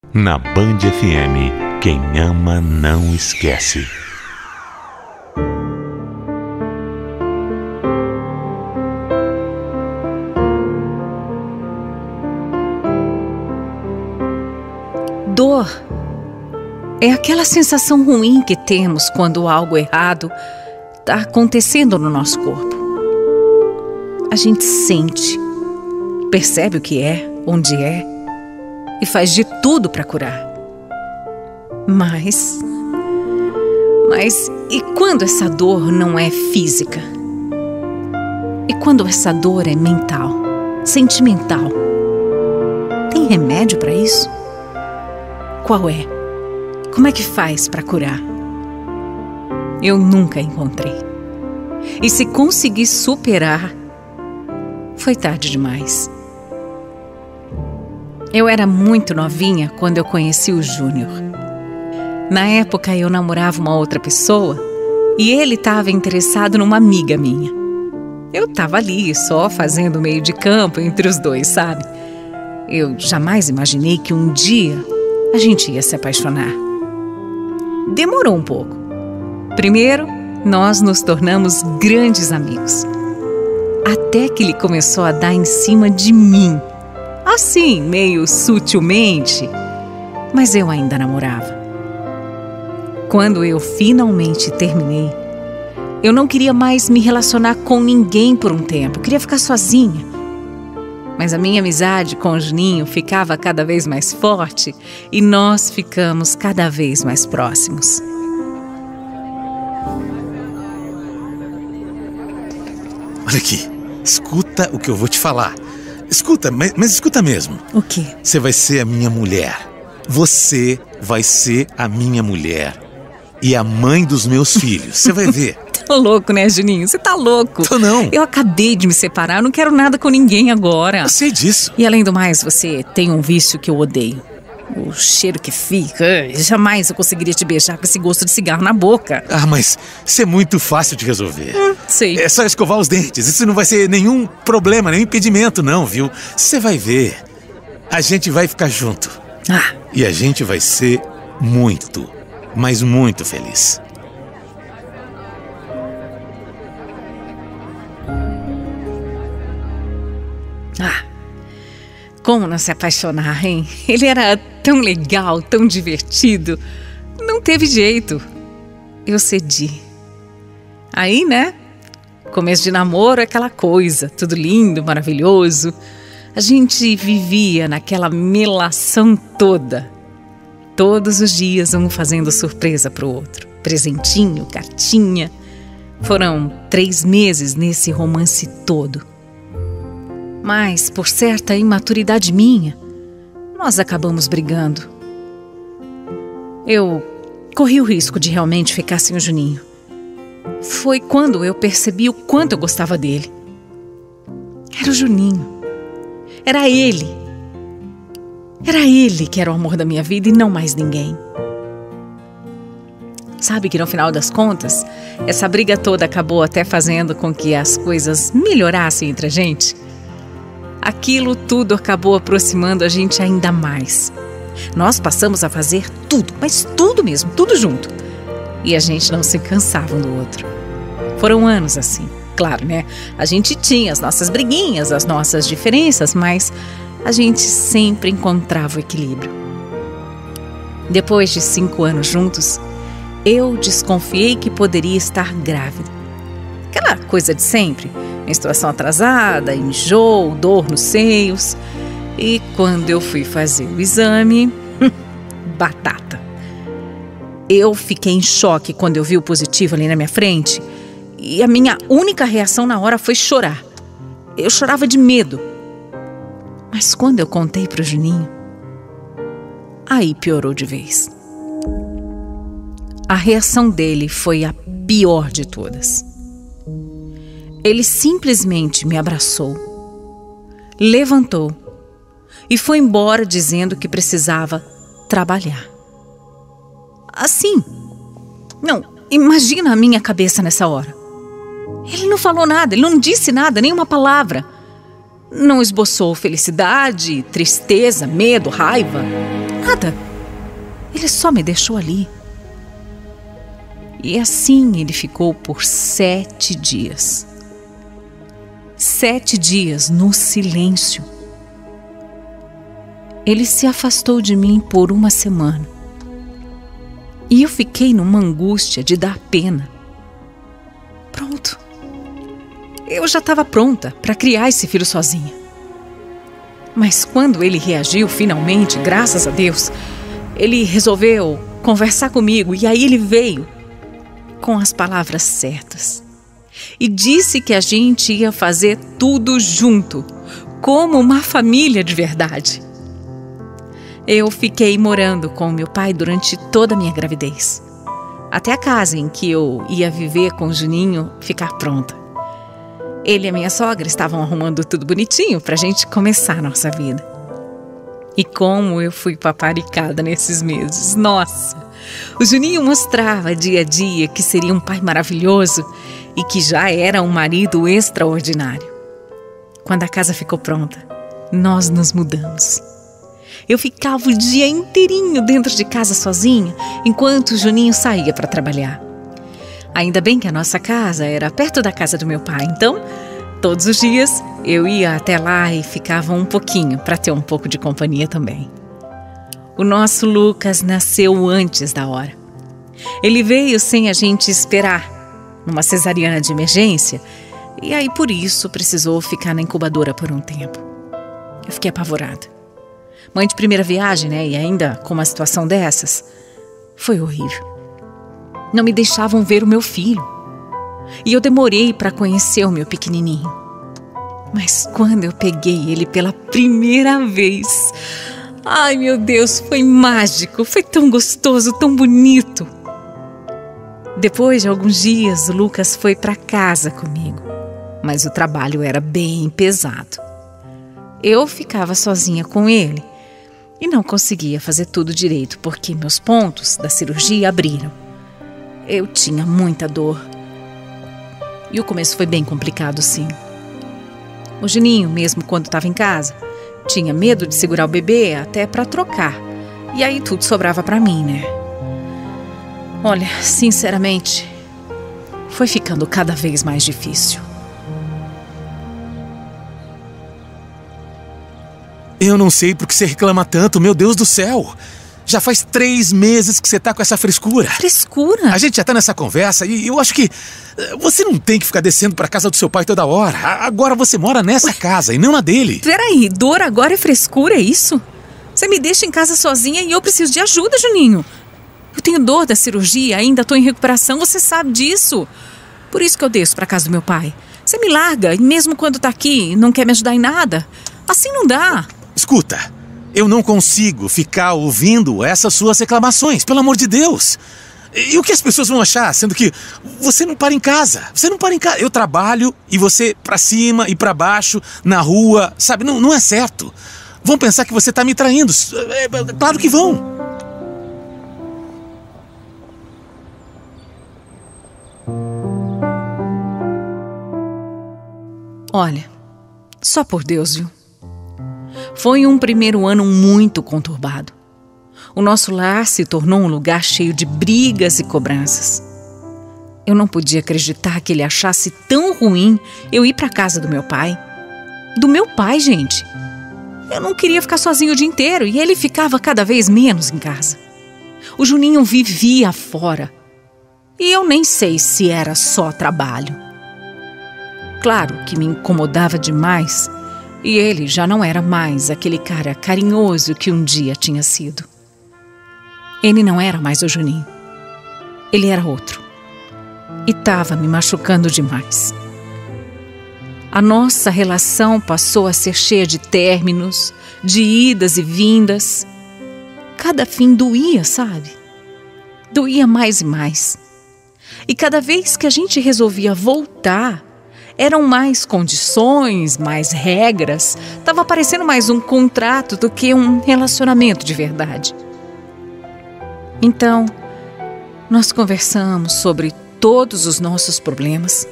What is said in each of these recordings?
Na Band FM, quem ama não esquece. Dor é aquela sensação ruim que temos quando algo errado está acontecendo no nosso corpo. A gente sente, percebe o que é, onde é e faz de tudo para curar. Mas e quando essa dor não é física? E quando essa dor é mental, sentimental? Tem remédio para isso? Qual é? Como é que faz para curar? Eu nunca encontrei. E se consegui superar, foi tarde demais. Eu era muito novinha quando eu conheci o Júnior. Na época eu namorava uma outra pessoa e ele estava interessado numa amiga minha. Eu estava ali só fazendo meio de campo entre os dois, sabe? Eu jamais imaginei que um dia a gente ia se apaixonar. Demorou um pouco. Primeiro, nós nos tornamos grandes amigos. Até que ele começou a dar em cima de mim. Assim, meio sutilmente. Mas eu ainda namorava. Quando eu finalmente terminei, eu não queria mais me relacionar com ninguém por um tempo. Eu queria ficar sozinha. Mas a minha amizade com o Juninho ficava cada vez mais forte e nós ficamos cada vez mais próximos. Olha aqui, escuta o que eu vou te falar. Escuta, mas escuta mesmo. O quê? Você vai ser a minha mulher. Você vai ser a minha mulher. E a mãe dos meus filhos. Você vai ver. Tô louco, né, Juninho? Você tá louco. Tô não. Eu acabei de me separar, eu não quero nada com ninguém agora. Eu sei disso. E além do mais, você tem um vício que eu odeio. O cheiro que fica. Jamais eu conseguiria te beijar com esse gosto de cigarro na boca. Ah, mas isso é muito fácil de resolver. Sei. É só escovar os dentes. Isso não vai ser nenhum problema, nenhum impedimento, não, viu? Você vai ver. A gente vai ficar junto. Ah. E a gente vai ser muito, mas muito feliz. Como não se apaixonar, hein? Ele era tão legal, tão divertido. Não teve jeito. Eu cedi. Aí, né? Começo de namoro, aquela coisa. Tudo lindo, maravilhoso. A gente vivia naquela melação toda. Todos os dias, um fazendo surpresa pro outro. Presentinho, cartinha. Foram 3 meses nesse romance todo. Mas, por certa imaturidade minha, nós acabamos brigando. Eu corri o risco de realmente ficar sem o Juninho. Foi quando eu percebi o quanto eu gostava dele. Era o Juninho. Era ele. Era ele que era o amor da minha vida e não mais ninguém. Sabe que no final das contas, essa briga toda acabou até fazendo com que as coisas melhorassem entre a gente? Aquilo tudo acabou aproximando a gente ainda mais. Nós passamos a fazer tudo, mas tudo mesmo, tudo junto. E a gente não se cansava um do outro. Foram anos assim, claro, né? A gente tinha as nossas briguinhas, as nossas diferenças, mas a gente sempre encontrava o equilíbrio. Depois de 5 anos juntos, eu desconfiei que poderia estar grávida. Aquela coisa de sempre. Menstruação atrasada, enjoo, dor nos seios. E quando eu fui fazer o exame, batata. Eu fiquei em choque quando eu vi o positivo ali na minha frente. E a minha única reação na hora foi chorar. Eu chorava de medo. Mas quando eu contei pro Juninho, aí piorou de vez. A reação dele foi a pior de todas. Ele simplesmente me abraçou, levantou e foi embora dizendo que precisava trabalhar. Assim. Não, imagina a minha cabeça nessa hora. Ele não falou nada, ele não disse nada, nenhuma palavra. Não esboçou felicidade, tristeza, medo, raiva. Nada. Ele só me deixou ali. E assim ele ficou por 7 dias. 7 dias no silêncio. Ele se afastou de mim por 1 semana. E eu fiquei numa angústia de dar pena. Pronto. Eu já estava pronta para criar esse filho sozinha. Mas quando ele reagiu finalmente, graças a Deus, ele resolveu conversar comigo e aí ele veio com as palavras certas. E disse que a gente ia fazer tudo junto, como uma família de verdade. Eu fiquei morando com meu pai durante toda a minha gravidez, até a casa em que eu ia viver com o Juninho ficar pronta. Ele e a minha sogra estavam arrumando tudo bonitinho para a gente começar a nossa vida. E como eu fui paparicada nesses meses, nossa! O Juninho mostrava dia a dia que seria um pai maravilhoso e que já era um marido extraordinário. Quando a casa ficou pronta, nós nos mudamos. Eu ficava o dia inteirinho dentro de casa sozinha, enquanto o Juninho saía para trabalhar. Ainda bem que a nossa casa era perto da casa do meu pai, então, todos os dias eu ia até lá e ficava um pouquinho para ter um pouco de companhia também. O nosso Lucas nasceu antes da hora. Ele veio sem a gente esperar, numa cesariana de emergência, e aí por isso precisou ficar na incubadora por um tempo. Eu fiquei apavorada. Mãe de primeira viagem, né? E ainda com uma situação dessas, foi horrível. Não me deixavam ver o meu filho. E eu demorei para conhecer o meu pequenininho. Mas quando eu peguei ele pela primeira vez, ai meu Deus, foi mágico, foi tão gostoso, tão bonito. Depois de alguns dias, o Lucas foi para casa comigo, mas o trabalho era bem pesado. Eu ficava sozinha com ele e não conseguia fazer tudo direito porque meus pontos da cirurgia abriram. Eu tinha muita dor e o começo foi bem complicado, sim. O Juninho, mesmo quando estava em casa, tinha medo de segurar o bebê até para trocar. E aí tudo sobrava para mim, né? Olha, sinceramente, foi ficando cada vez mais difícil. Eu não sei por que você reclama tanto, meu Deus do céu. Já faz 3 meses que você tá com essa frescura. Frescura? A gente já tá nessa conversa e eu acho que você não tem que ficar descendo pra casa do seu pai toda hora. Agora você mora nessa casa e não na dele. Peraí, dor agora é frescura, é isso? Você me deixa em casa sozinha e eu preciso de ajuda, Juninho. Eu tenho dor da cirurgia, ainda tô em recuperação, você sabe disso. Por isso que eu desço pra casa do meu pai. Você me larga e mesmo quando tá aqui não quer me ajudar em nada. Assim não dá. Escuta, eu não consigo ficar ouvindo essas suas reclamações, pelo amor de Deus. E o que as pessoas vão achar, sendo que você não para em casa? Você não para em casa. Eu trabalho e você pra cima e pra baixo, na rua, sabe? Não é certo. Vão pensar que você tá me traindo. Claro que vão. Olha, só por Deus, viu? Foi um primeiro ano muito conturbado. O nosso lar se tornou um lugar cheio de brigas e cobranças. Eu não podia acreditar que ele achasse tão ruim eu ir para casa do meu pai. Do meu pai, gente. Eu não queria ficar sozinho o dia inteiro e ele ficava cada vez menos em casa. O Juninho vivia fora. E eu nem sei se era só trabalho. Claro que me incomodava demais. E ele já não era mais aquele cara carinhoso que um dia tinha sido. Ele não era mais o Juninho. Ele era outro. E estava me machucando demais. A nossa relação passou a ser cheia de términos, de idas e vindas. Cada fim doía, sabe? Doía mais e mais. E cada vez que a gente resolvia voltar, eram mais condições, mais regras. Estava parecendo mais um contrato do que um relacionamento de verdade. Então, nós conversamos sobre todos os nossos problemas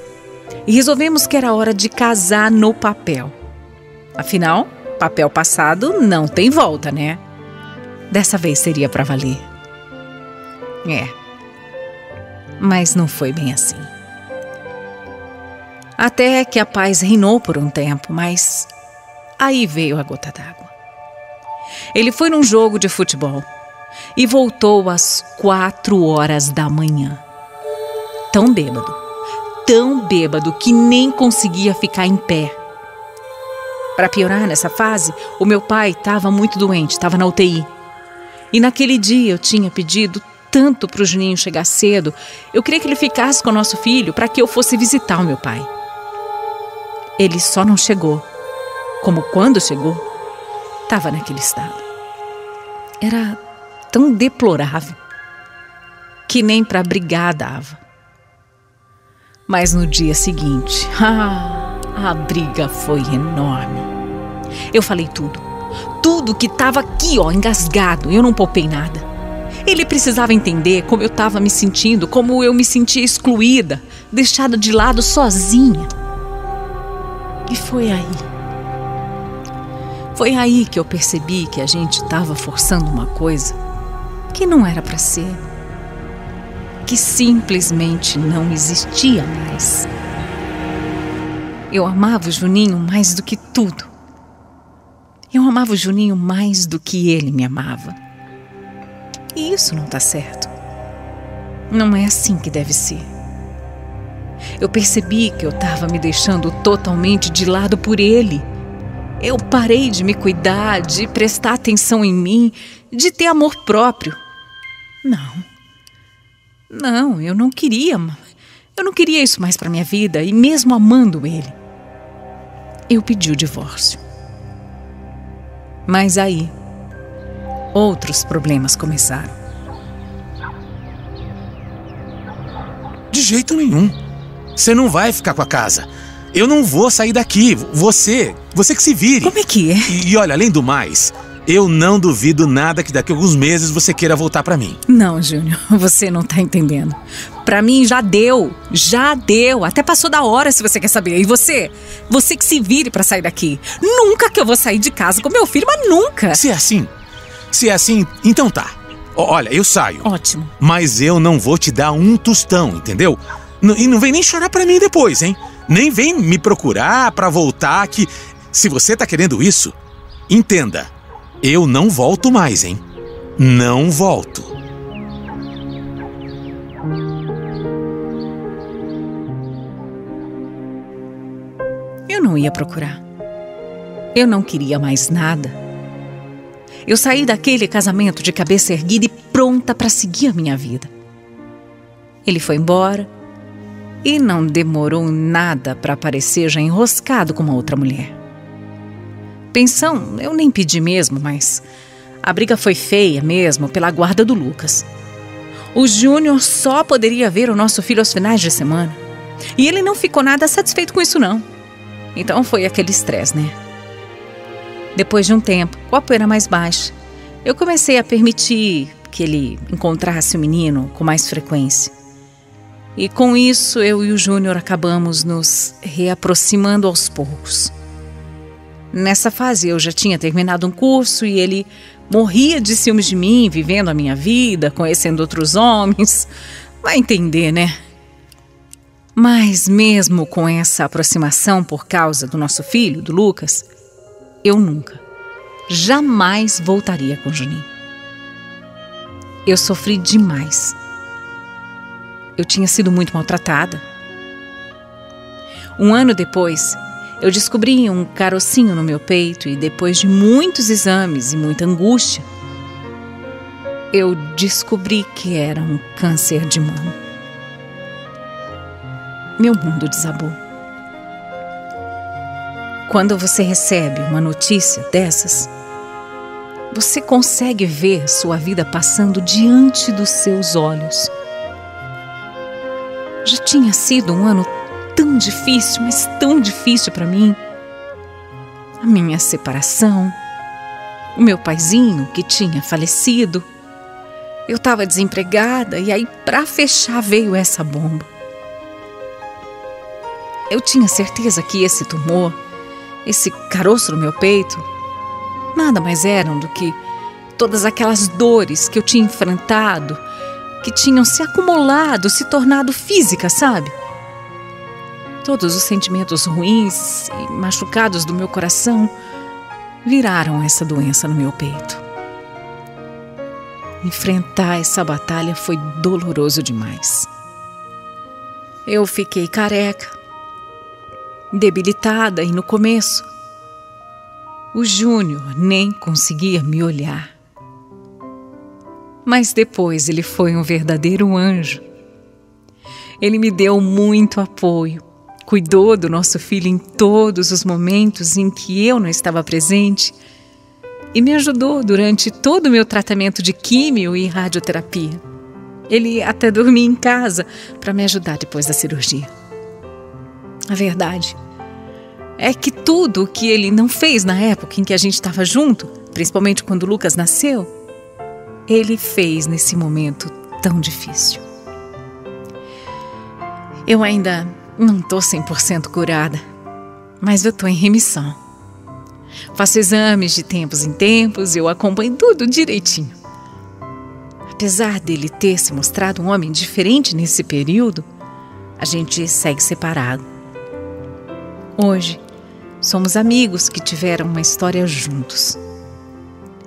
e resolvemos que era hora de casar no papel. Afinal, papel passado não tem volta, né? dessa vez seria para valer. Mas não foi bem assim. Até que a paz reinou por um tempo, mas aí veio a gota d'água. Ele foi num jogo de futebol e voltou às 4 horas da manhã. Tão bêbado que nem conseguia ficar em pé. Para piorar nessa fase, o meu pai estava muito doente, estava na UTI. E naquele dia eu tinha pedido tanto para o Juninho chegar cedo. Eu queria que ele ficasse com o nosso filho para que eu fosse visitar o meu pai. Ele só não chegou. Como quando chegou, estava naquele estado. Era tão deplorável que nem para brigar dava. Mas no dia seguinte, a briga foi enorme. Eu falei tudo que estava aqui, engasgado. Eu não poupei nada. Ele precisava entender como eu estava me sentindo, como eu me sentia excluída, deixada de lado sozinha. E foi aí que eu percebi que a gente estava forçando uma coisa que não era para ser, que simplesmente não existia mais. Eu amava o Juninho mais do que tudo. Eu amava o Juninho mais do que ele me amava. E isso não está certo. Não é assim que deve ser. Eu percebi que eu estava me deixando totalmente de lado por ele. Eu parei de me cuidar, de prestar atenção em mim, de ter amor próprio. Não, eu não queria. Eu não queria isso mais para minha vida, e mesmo amando ele, eu pedi o divórcio. Mas aí, outros problemas começaram. De jeito nenhum. Você não vai ficar com a casa. Eu não vou sair daqui. Você que se vire. Como é que é? E olha, além do mais, eu não duvido nada que daqui a alguns meses você queira voltar pra mim. Não, Júnior, você não tá entendendo. Pra mim já deu. Até passou da hora, se você quer saber. E você que se vire pra sair daqui. Nunca que eu vou sair de casa com meu filho, mas nunca. Se é assim, então tá. Olha, eu saio. Ótimo. Mas eu não vou te dar um tostão, entendeu? E não vem nem chorar pra mim depois, hein? Nem vem me procurar pra voltar, que se você tá querendo isso, entenda, eu não volto mais, hein? Não volto. Eu não ia procurar. Eu não queria mais nada. Eu saí daquele casamento de cabeça erguida e pronta para seguir a minha vida. Ele foi embora e não demorou nada para aparecer já enroscado com uma outra mulher. Pensão, eu nem pedi mesmo, mas a briga foi feia mesmo pela guarda do Lucas. O Júnior só poderia ver o nosso filho aos finais de semana. E ele não ficou nada satisfeito com isso, não. Então foi aquele estresse, né? Depois de um tempo, com a poeira mais baixa, eu comecei a permitir que ele encontrasse o menino com mais frequência. E com isso, eu e o Júnior acabamos nos reaproximando aos poucos. Nessa fase, eu já tinha terminado um curso e ele morria de ciúmes de mim, vivendo a minha vida, conhecendo outros homens. Vai entender, né? Mas mesmo com essa aproximação por causa do nosso filho, do Lucas, eu nunca, jamais voltaria com o Juninho. Eu sofri demais. Eu tinha sido muito maltratada. Um ano depois, eu descobri um carocinho no meu peito e depois de muitos exames e muita angústia, eu descobri que era um câncer de mama. Meu mundo desabou. Quando você recebe uma notícia dessas, você consegue ver sua vida passando diante dos seus olhos. Já tinha sido um ano tão difícil, mas tão difícil para mim. A minha separação, o meu paizinho que tinha falecido. Eu estava desempregada e aí, para fechar, veio essa bomba. Eu tinha certeza que esse tumor, esse caroço no meu peito, nada mais eram do que todas aquelas dores que eu tinha enfrentado, que tinham se acumulado, se tornado física, sabe? Todos os sentimentos ruins e machucados do meu coração viraram essa doença no meu peito. Enfrentar essa batalha foi doloroso demais. Eu fiquei careca, debilitada e no começo, o Júnior nem conseguia me olhar. Mas depois ele foi um verdadeiro anjo. Ele me deu muito apoio, cuidou do nosso filho em todos os momentos em que eu não estava presente e me ajudou durante todo o meu tratamento de químio e radioterapia. Ele até dormia em casa para me ajudar depois da cirurgia. A verdade é que tudo o que ele não fez na época em que a gente estava junto, principalmente quando o Lucas nasceu, ele fez nesse momento tão difícil. Eu ainda não estou 100% curada, mas eu estou em remissão. Faço exames de tempos em tempos, eu acompanho tudo direitinho. Apesar dele ter se mostrado um homem diferente nesse período, a gente segue separado. Hoje, somos amigos que tiveram uma história juntos.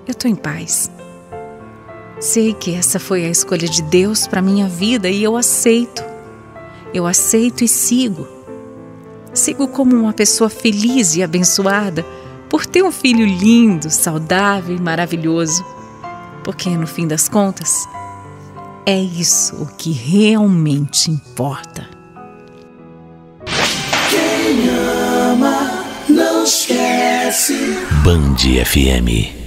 Eu estou em paz. Sei que essa foi a escolha de Deus para minha vida e eu aceito. Eu aceito e sigo. Sigo como uma pessoa feliz e abençoada por ter um filho lindo, saudável e maravilhoso. Porque, no fim das contas, é isso o que realmente importa. Band FM.